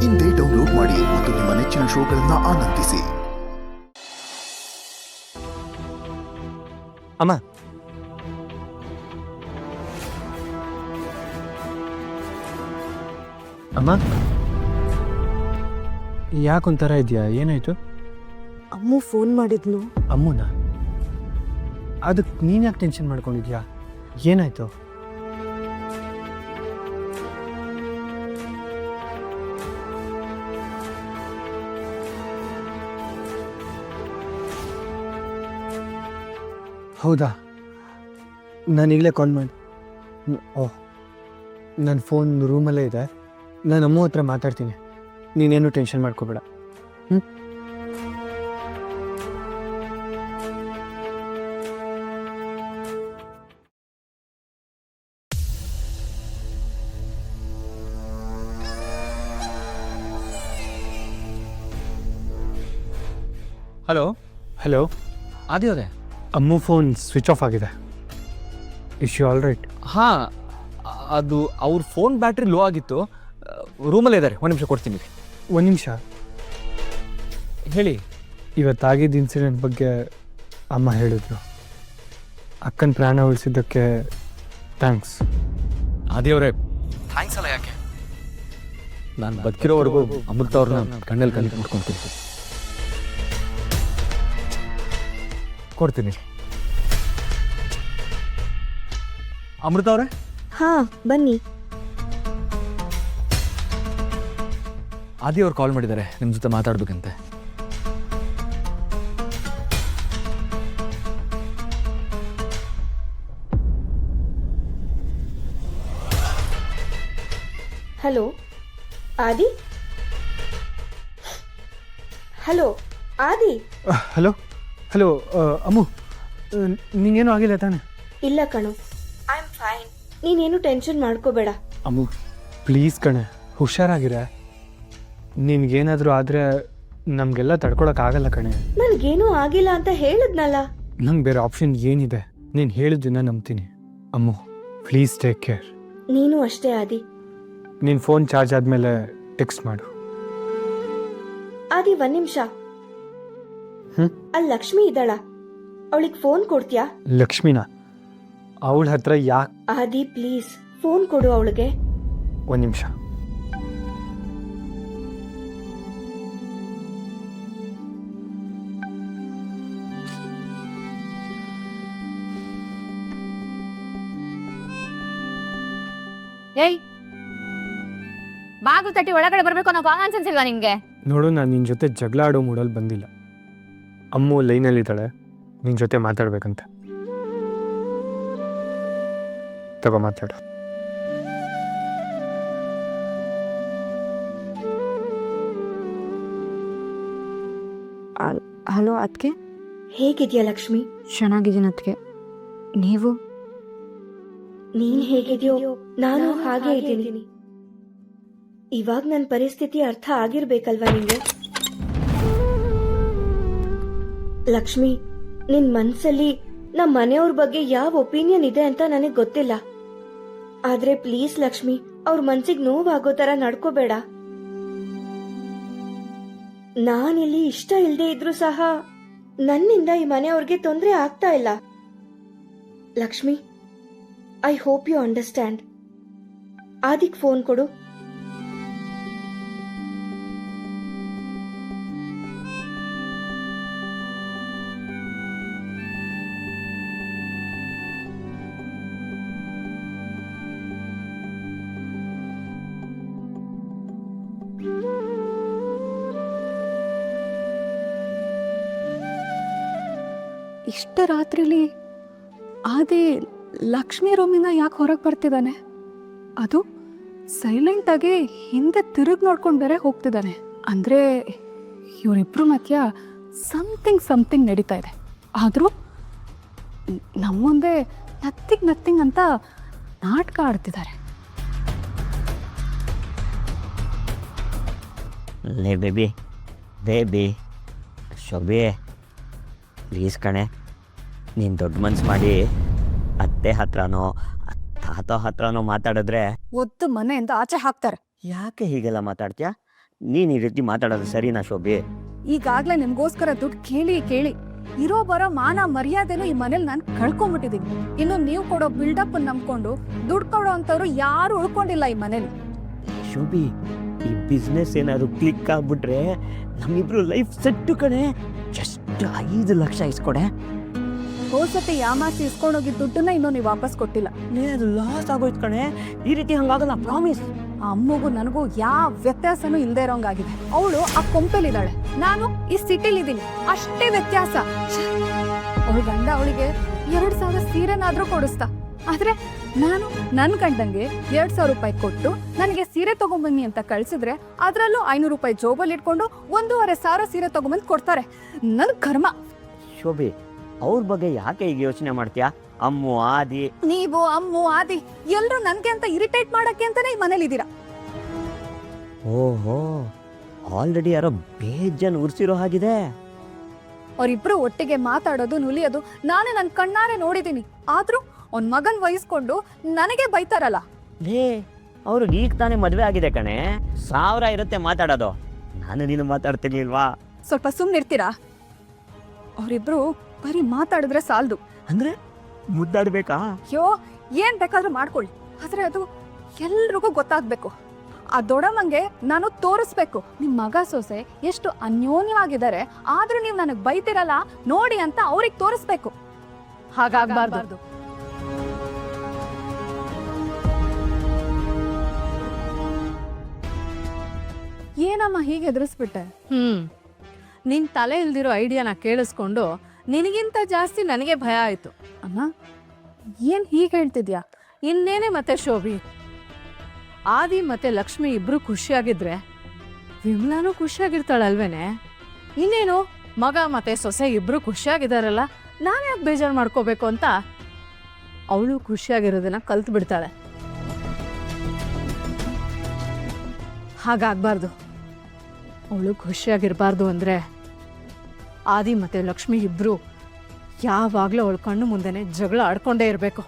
ಇಂದೇ ಡೌನ್ಲೋಡ್ ಮಾಡಿ ಮತ್ತು ನಿಮ್ಮ ನೆಚ್ಚಿನ ಶೋಗಳನ್ನು ಆನಂದಿಸಿ. ಅಮ್ಮ, ಅಮ್ಮ, ಯಾಕೊಂಥರ ಇದೆಯಾ? ಏನಾಯ್ತು? ಅಮ್ಮು ಫೋನ್ ಮಾಡಿದ್ನು. ಅಮ್ಮನ? ಅದಕ್ಕೆ ನೀನು ಯಾಕೆ ಟೆನ್ಷನ್ ಮಾಡ್ಕೊಂಡಿದ್ಯಾ? ಏನಾಯ್ತು? ಹೌದಾ? ನಾನೀಗಲೇ ಕಾಲ್ ಮಾಡಿ. ಓಹ್, ನನ್ನ ಫೋನ್ ರೂಮಲ್ಲೇ ಇದೆ. ನಾನು ಅಮ್ಮ ಹತ್ರ ಮಾತಾಡ್ತೀನಿ. ನೀನೇನು ಟೆನ್ಷನ್ ಮಾಡ್ಕೋಬೇಡ. ಹಲೋ ಹಲೋ, ಆದಿಯವರೇ? ಅಮ್ಮು ಫೋನ್ ಸ್ವಿಚ್ ಆಫ್ ಆಗಿದೆ. Is you all right? ಹಾಂ, ಅದು ಅವ್ರ ಫೋನ್ ಬ್ಯಾಟ್ರಿ ಲೋ ಆಗಿತ್ತು. ರೂಮಲ್ಲೇ ಇದ್ದಾರೆ. ಒಂದು ನಿಮಿಷ ಕೊಡ್ತೀನಿ. ಒಂದು ನಿಮಿಷ ಹೇಳಿ. ಇವತ್ತಾಗಿದ್ದ ಇನ್ಸಿಡೆಂಟ್ ಬಗ್ಗೆ ಅಮ್ಮ ಹೇಳಿದ್ರು. ಅಕ್ಕನ ಪ್ರಾಣ ಉಳಿಸಿದ್ದಕ್ಕೆ ಥ್ಯಾಂಕ್ಸ್. ಆದಿಯವರೇ, ಥ್ಯಾಂಕ್ಸ್ ಅಲ್ಲ ಯಾಕೆ, ನಾನು ಬದುಕಿರೋವರೆಗೂ ಅಮೃತ ಅವ್ರನ್ನ ಕಣ್ಣಲ್ಲಿ ಕಣ್ಣು ಮುಟ್ಕೊತೀನಿ. ಕೊಡ್ತೀನಿ. ಅಮೃತ ಅವರೇ? ಹಾ, ಬನ್ನಿ. ಆದಿ ಅವ್ರು ಕಾಲ್ ಮಾಡಿದ್ದಾರೆ, ನಿಮ್ಮ ಜೊತೆ ಮಾತಾಡ್ಬೇಕಂತೆ. ಹಲೋ ಆದಿ? ಹಲೋ ಆದಿ? ಹಲೋ ಹಲೋ, ಅಮ್ಮು, ನಿಂಗೇನು ಆಗಿಲ್ಲ ತಾನೆ? ಇಲ್ಲ ಕಣು, ಐ ಆಮ್ ಫೈನ್. ನೀನೇನು ಟೆನ್ಷನ್ ಮಾಡ್ಕೋಬೇಡ. ಅಮ್ಮು ಪ್ಲೀಸ್ ಕಣೆ, ಹುಷಾರಾಗಿರೆ. ನಿನ್ಗೇನಾದರೂ ಆದರೆ ನಮಗೆಲ್ಲ ತಡ್ಕೊಳಕ್ಕಾಗಲ್ಲ ಕಣೆ. ನನಗೇನೂ ಆಗಿಲ್ಲ ಅಂತ ಹೇಳಿದ್ನಲ್ಲ. ನಂಗೆ ಬೇರೆ ಆಪ್ಷನ್ ಏನಿದೆ? ನೀನು ಹೇಳಿದ್ದನ್ನ ನಂಬ್ತೀನಿ. ಅಮ್ಮು ಪ್ಲೀಸ್ ಟೇಕ್ ಕೇರ್. ನೀನು ಅಷ್ಟೇ ಆದಿ. ನಿನ್ನ ಫೋನ್ ಚಾರ್ಜ್ ಆದಮೇಲೆ ಟೆಕ್ಸ್ಟ್ ಮಾಡು. ಆದಿ, 1 ನಿಮಿಷ. ಅಲ್ಲಿ ಲಕ್ಷ್ಮಿ ಇದ್ದಾಳ, ಅವಳಿಗೆ ಫೋನ್ ಕೊಡ್ತೀಯಾ? ಲಕ್ಷ್ಮಿನ? ಅವಳ ಹತ್ರ ಯಾಕೆ? ಆದಿ ಪ್ಲೀಸ್ ಫೋನ್ ಕೊಡು ಅವಳಿಗೆ. 1 ನಿಮಿಷ. ಏಯ್, ಬಾಗಿಲು ತಟ್ಟಿ ಒಳಗಡೆ ಬರ್ಬೇಕು ಅನ್ನೋ ಕಾಮನ್ ಸೆನ್ಸ್ ಇಲ್ವಾ ನಿಮ್ಗೆ? ನೋಡು, ನಾನು ನಿನ್ನ ಜೊತೆ ಜಗಳ ಆಡೋ ಮೂಡಲ್ಲಿ ಬಂದಿಲ್ಲ. ಅಮ್ಮು ಲೈನಲ್ಲಿದ್ದಾಳೆ, ನಿನ್ನ ಜೊತೆ ಮಾತಾಡ್ಬೇಕಂತ. ತಗೋ ಮಾತಾಡು. ಹಲೋ ಅದಕ್ಕೆ. ಹೇಗಿದ್ಯಾ ಲಕ್ಷ್ಮಿ? ಚೆನ್ನಾಗಿದ್ದೀನಿ ಅದಕ್ಕೆ. ನೀವು? ನೀನ್ ಹೇಗಿದ್ಯೋ ನಾನು ಹಾಗೆ ಇದ್ದೀನಿ. ಇವಾಗ ನನ್ನ ಪರಿಸ್ಥಿತಿ ಅರ್ಥ ಆಗಿರ್ಬೇಕಲ್ವಾ ನಿಂಗೆ? ಲಕ್ಷ್ಮಿ, ನಿನ್ ಮನ್ಸಲ್ಲಿ ನಮ್ಮ ಮನೆಯವ್ರ ಬಗ್ಗೆ ಯಾವ ಒಪಿನಿಯನ್ ಇದೆ ಅಂತ ನನಗೆ ಗೊತ್ತಿಲ್ಲ. ಆದ್ರೆ ಪ್ಲೀಸ್ ಲಕ್ಷ್ಮಿ, ಅವ್ರ ಮನ್ಸಿಗೆ ನೋವಾಗೋ ತರ ನಡ್ಕೋಬೇಡ. ನಾನಿಲ್ಲಿ ಇಷ್ಟ ಇಲ್ದೇ ಇದ್ರು ಸಹ ನನ್ನಿಂದ ಈ ಮನೆಯವ್ರಿಗೆ ತೊಂದರೆ ಆಗ್ತಾ ಇಲ್ಲ. Lakshmi, I hope you understand. ಆದಿಕ್ ಫೋನ್ ಕೊಡು. ಇಷ್ಟ ರಾತ್ರಿಲಿ ಆದಿ ಲಕ್ಷ್ಮಿ ರೂಮಿಂದ ಯಾಕೆ ಹೊರಗೆ ಬರ್ತಿದ್ದಾನೆ? ಅದು ಸೈಲೆಂಟಾಗಿ ಹಿಂದೆ ತಿರುಗಿ ನೋಡ್ಕೊಂಡು ಬೇರೆ ಹೋಗ್ತಿದ್ದಾನೆ. ಅಂದರೆ ಇವರಿಬ್ಬರು ಮಧ್ಯ ಸಮಥಿಂಗ್ ನಡೀತಾ ಇದೆ. ಆದರೂ ನಮ್ಮ ಮುಂದೆ ನಥಿಂಗ್ ಅಂತ ನಾಟಕ ಆಡ್ತಿದ್ದಾರೆ. ಲೇ ಬೇಬಿ ಶೋಭೆ, ಪ್ಲೀಸ್ ಕಣೆ, ನೀನು ದೊಡ್ಡ ಮನ್ಸು ಮಾಡಿ ಅತ್ತೆ ಹತ್ರನೋ ತಾತ ಹತ್ರನೋ ಮಾತಾಡಿದ್ರೆ ಒದ್ದು ಮನೆಯಿಂದ ಆಚೆ ಹಾಕ್ತಾರೆ. ಯಾಕೆ ಹೀಗೆಲ್ಲ ಮಾತಾಡ್ತೀಯ? ನೀನು ಈ ರೀತಿ ಮಾತಾಡೋದು ಸರಿನಾ ಶೋಭಿ? ಈಗಾಗ್ಲೇ ನಿಮ್ಗೋಸ್ಕರ ದುಡ್ಡು ಕೇಳಿ ಕೇಳಿ ಇರೋ ಬರೋ ಮಾನ ಮರ್ಯಾದೆನೂ ಈ ಮನೇಲಿ ನಾನು ಕಳ್ಕೊಂಡ್ಬಿಟ್ಟಿದೀನಿ. ಇನ್ನು ನೀವು ಕೊಡೋ ಬಿಲ್ಡಪ್ ನಂಬ್ಕೊಂಡು ದುಡ್ಡು ಕೊಡೋ ಅಂತವ್ರು ಯಾರು ಉಳ್ಕೊಂಡಿಲ್ಲ ಈ ಮನೇಲಿ. ಶೋಭಿ, ಈ ಬಿಸ್ನೆಸ್ ಏನಾದ್ರು ಕ್ಲಿಕ್ ಆಗ್ಬಿಟ್ರೆ ನಮ್ಮಿಬ್ರು ಲೈಫ್ ಸೆಟ್ಟು ಕಣೆ. ಜಸ್ಟ್ 5 ಲಕ್ಷ ಇಸ್ಕೊಡೆ. ಹೋಸತಿ ಯಾಮಾಸಿ ಇಸ್ಕೊಂಡೋಗಿದ್ದ ದುಡ್ಡನ್ನ ಇನ್ನೂ ನೀವು ವಾಪಸ್ ಕೊಟ್ಟಿಲ್ಲ. ಅದು ಲಾಸ್ ಆಗೋಯ್ತು ಕಣೆ. ಈ ರೀತಿ ಹಂಗಾಗಲ್ಲ, ಪ್ರಾಮಿಸ್. ಆ ಅಮ್ಮಗೂ ನನಗೂ ಯಾವ ವ್ಯತ್ಯಾಸನೂ ಇಲ್ದೇ ಇರೋಂಗಾಗಿದೆ. ಅವಳು ಆ ಕೊಂಪೆಲಿದ್ದಾಳೆ, ನಾನು ಈ ಸಿಟಿಲಿದ್ದೀನಿ, ಅಷ್ಟೇ ವ್ಯತ್ಯಾಸ. ಅವಳು ಗಂಡ ಅವಳಿಗೆ 2,000 ಸೀರೆನಾದ್ರೂ ಕೊಡಿಸ್ತಾ, ಆದ್ರೆ ನಾನು ನನ್ನ ಗಂಡಂಗೆ 2,000 ರೂಪಾಯಿ ಕೊಟ್ಟು ನನಗೆ ಸೀರೆ ತಗೊಂಬನ್ನಿ ಅಂತ ಕಳ್ಸಿದ್ರೆ ಅದ್ರಲ್ಲೂ 500 ರೂಪಾಯಿ ಜೋಬಲ್ಲಿ ಇಟ್ಕೊಂಡು 1,500 ಸೀರೆ ತಗೊಂಬಂದು ಕೊಡ್ತಾರೆ. ನನ್ನ ಕರ್ಮ. ಶೋಭಿ, ಅವ್ರ ಬಗ್ಗೆ ಯಾಕೆ ಈಗ ಯೋಚನೆ ಮಾಡ್ತೀಯಾ? ಅಮ್ಮು, ಆದಿ, ನೀವು, ಅಮ್ಮು, ಆದಿ ಎಲ್ರು ನನ್ಗೆ ಅಂತ ಇರಿಟೇಟ್ ಮಾಡಕ್ಕೆ ಅಂತಾನೆ ಈ ಮನೇಲಿ ಇದ್ದೀರಾ. ಓಹೋ, ಆಲ್ರೆಡಿ ಯಾರೋ ಬೇಜನ್ ಉರ್ಸಿರೋ ಹಾಗಿದೆ. ಅವರಿಬ್ರು ಒಟ್ಟಿಗೆ ಮಾತಾಡೋದು ನುಲಿಯೋದು ನಾನು ನನ್ನ ಕಣ್ಣಾರೆ ನೋಡಿದ್ದೀನಿ. ಆದ್ರೂ ಅವ್ನ ಮಗನ್ ವಹಿಸ್ಕೊಂಡು ನನಗೆ ಬೈತಾರಲ್ಲ. ಲೇ, ಅವ್ರಿಗೆ ಈಗ ತಾನೇ ಮದ್ವೆ ಆಗಿದೆ ಕಣೆ. 1000 ಇರುತ್ತೆ ಮಾತಾಡೋದು. ನಾನು ನೀನು ಮಾತಾಡ್ತೀನಿ ಇಲ್ವಾ? ಸ್ವಲ್ಪ ಸುಮ್ಮನಿರ್ತೀರಾ? ಅವರಿಬ್ರು ಬರೀ ಮಾತಾಡಿದ್ರೆ ಸಾಲದು. ಅಂದ್ರೆ ಮುದ್ದಾಡ್ಬೇಕಾ? ಅಯ್ಯೋ, ಏನ್ ಬೇಕಾದ್ರೂ ಮಾಡ್ಕೊಳ್ಳಿ, ಆದ್ರೆ ಅದು ಎಲ್ರಿಗೂ ಗೊತ್ತಾಗ್ಬೇಕು. ಆ ದೊಡ್ಡಮ್ಮಂಗೆ ನಾನು ತೋರಿಸ್ಬೇಕು ನಿಮ್ ಮಗ ಸೊಸೆ ಎಷ್ಟು ಅನ್ಯೋನ್ಯವಾಗಿದ್ದಾರೆ, ಆದ್ರೂ ನೀವು ನನಗ್ ಬೈತಿರಲ್ಲ ನೋಡಿ ಅಂತ ಅವ್ರಿಗೆ ತೋರಿಸ್ಬೇಕು. ಹಾಗಾಗ್ಬಾರ್ದು. ಏನಮ್ಮ ಹೀಗೆ ಎದುರಿಸ್ಬಿಟ್ಟೆ? ನಿನ್ ತಲೆ ಇಲ್ದಿರೋ ಐಡಿಯಾನ ಕೇಳಿಸ್ಕೊಂಡು ನಿನಗಿಂತ ಜಾಸ್ತಿ ನನಗೆ ಭಯ ಆಯ್ತು. ಅಮ್ಮ, ಏನ್ ಹೀಗೆ ಹೇಳ್ತಿದ್ಯಾ? ಇನ್ನೇನೆ ಮತ್ತೆ ಶೋಭಿ, ಆದಿ ಮತ್ತೆ ಲಕ್ಷ್ಮಿ ಇಬ್ರು ಖುಷಿಯಾಗಿದ್ರೆ ವಿಮಲಾನು ಖುಷಿಯಾಗಿರ್ತಾಳಲ್ವೇನೆ? ಇನ್ನೇನು ಮಗ ಮತ್ತೆ ಸೊಸೆ ಇಬ್ರು ಖುಷಿಯಾಗಿದಾರಲ್ಲ, ನಾನು ಯಾಕೆ ಬೇಜಾರು ಮಾಡ್ಕೋಬೇಕು ಅಂತ ಅವಳು ಖುಷಿಯಾಗಿರೋದನ್ನ ಕಲ್ತು ಬಿಡ್ತಾಳೆ. ಹಾಗಾಗ್ಬಾರ್ದು. ಅವಳು ಖುಷಿಯಾಗಿರ್ಬಾರ್ದು ಅಂದ್ರೆ ಆದಿ ಮತ್ತೆ ಲಕ್ಷ್ಮಿ ಇಬ್ರು ಯಾವಾಗ್ಲೂ ಅವಳ ಕಣ್ಣು ಮುಂದೆನೆ ಜಗಳ ಆಡ್ಕೊಂಡೇ ಇರ್ಬೇಕು.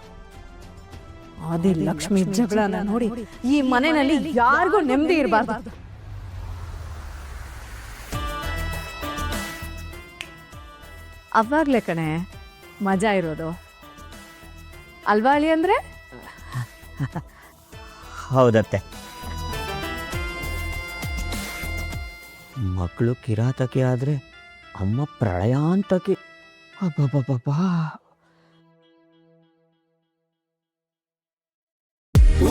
ಆದಿ ಲಕ್ಷ್ಮಿ ಜಗಳನ ನೋಡಿ ಈ ಮನೆಯಲ್ಲಿ ಯಾರಿಗೂ ನೆಮ್ಮದಿ ಇರಬಾರ್ದು. ಅವಾಗ್ಲೇ ಕಣೆ ಮಜಾ ಇರೋದು ಅಲ್ವಾಳಿ ಅಂದ್ರೆ. ಹೌದತ್ತೆ. ಮಕ್ಕಳು ಕಿರಾತಕ್ಕೆ ಆದ್ರೆ ಅಮ್ಮ ಪ್ರಳಯಾಂತಕ್ಕೆ. ಅಬ್ಬಬ್ಬಬ್ಬಾ.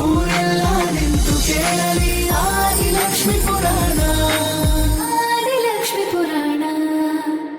ಊರೆಲ್ಲ ನಿಂತು ಕೇಳಲಿ ಆದಿ ಲಕ್ಷ್ಮೀಪುರ